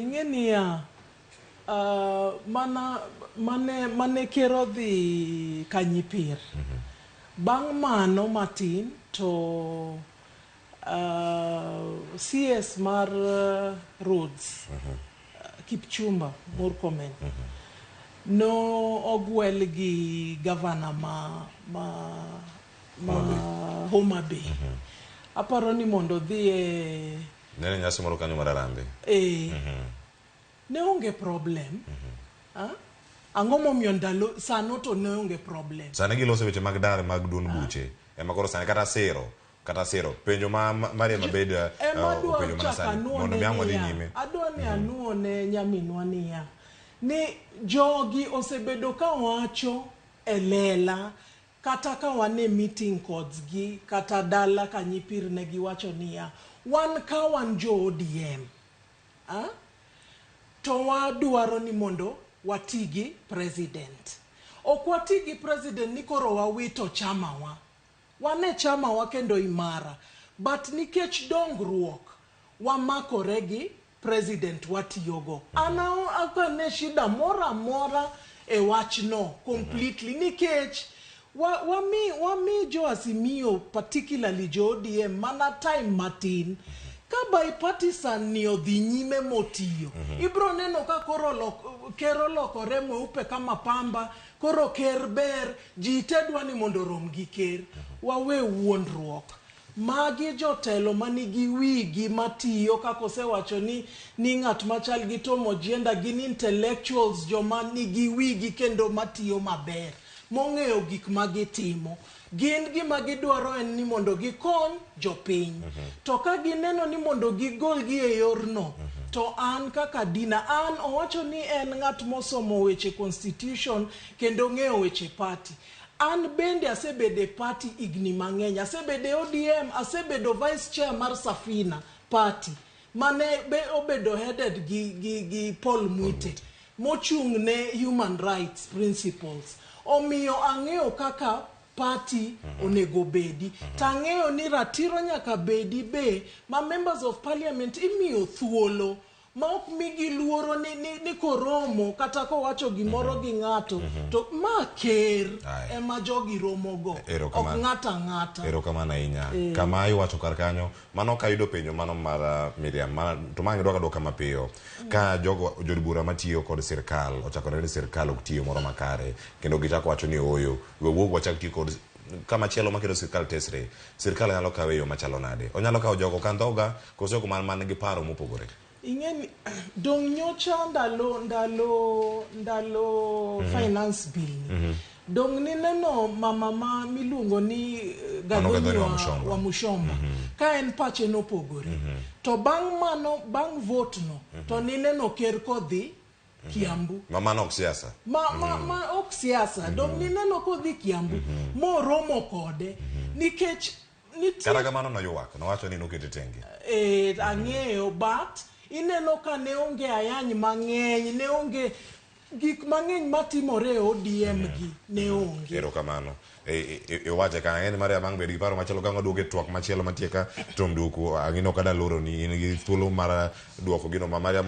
ingenia mane kero dhi kanyipir. Bang' mano matin to CS mar roads Kipchumba Murkomen no ogwel gi governor ma Homa Bay. Aparo ni mondo dhi nene nyasi moro kanyo mararambe. Ne onge problem. Ang'o momiyo ndalo sano to ne onge problem. Sane giloso weche mag dare mag duond buche. Ema koro sane kata sero. Penjo ma Maria Mabeda penjo mana sani. Mondo miangwa dhi nyime. Adwani anuone nyaminwa niya. Ni jogi osebedo ka wacho elela kata ka wane meeting codes gi kata dala kanyipir ne giwacho niya. Wan ka wan jo ODM. To wadwaro ni mondo watigi president. Ok watigi president ni koro wawito chamawa. Wane chamawa kendo imara. But nikech dongruok wamakore gi president watiyogo. Ana akane shida mora e wachno completely. Nikech wami jo Azimio particularly jo ODM mana time matin. Ka bipartisan ni odhi nyime motiyo. Ibro neno ka kero lokore mweupe kama pamba. Koro ker ber. Ji tedwa ni mondo rom gi ker. Wawe wuondruok. Magi jotelo manigi wigi matiyo kako osewacho ni ng'at machal gi Tom Ojienda gin intellectuals joma nigi wigi kendo matiyo maber. Mong'eyo gik magitimo. Gin gima gidwaro en ni mondo gikony jopiny. To ka gineno ni mondo gigol gi e yorno, to an kaka Dinah, an owacho ni en ng'at mosomo weche constitution kendo ng'eyo weche party. An bende asebede party igni mang'eny. Asebede ODM, asebedo vice chair mar Safina party. Mane be obedo headed gi Paul Mwite. Mochung' ne human rights principles. Omiyo ang'eyo kaka party onego bedi. Tang'eyo ni ratiro nyaka bedi be ma members of parliament imiyo thuolo. Ma ok migi luoro ni koromo kata kowacho gimoro gi ng'ato. To ma ker ema jogi romogo. Ok ng'ata. Erokamano ahinya. Kama iwacho kar kanyo, mano ka yudo penjo mano mar Miriam. To mangi dwaka mapiyo. Ka jood bura matiyo kod sirkal, ochakore ni sirkal ok tiyo moro makare. Kendo gichako wacho ni oyo. Wuok wachak tiyo kod kama chielo makelo sirkal tesre. Sirkal nyalo kawe yo machalo nade. Onyalo kawo jogo kandhoga koso man gi paro mopogore. Ingeni dong nyocha ndalo finance bill. Dong ni neno mama miluongo ni Gadhoni wa Mushomba. Ka en pache nopogore. To bang' vote no, to ni neno ker kodhi Kiambu. Mama ok siasa. Ma ok siasa. Dong ni neno kodhi Kiambu. Moromo kode. Nikech kata kamano no yuak. Nowacho ni nokete tenge. Ang'eyo but ineno ka ne onge ayany mang'eny, ne onge gik mang'eny matimore ODM gi ne onge. Erokamano. Wache ka en Maria bang' bed gi paro machielo ka duoge twak machielo matieka tom duoku ang'ino kada loro ni in gi thuolo mar duoko gino ma Maria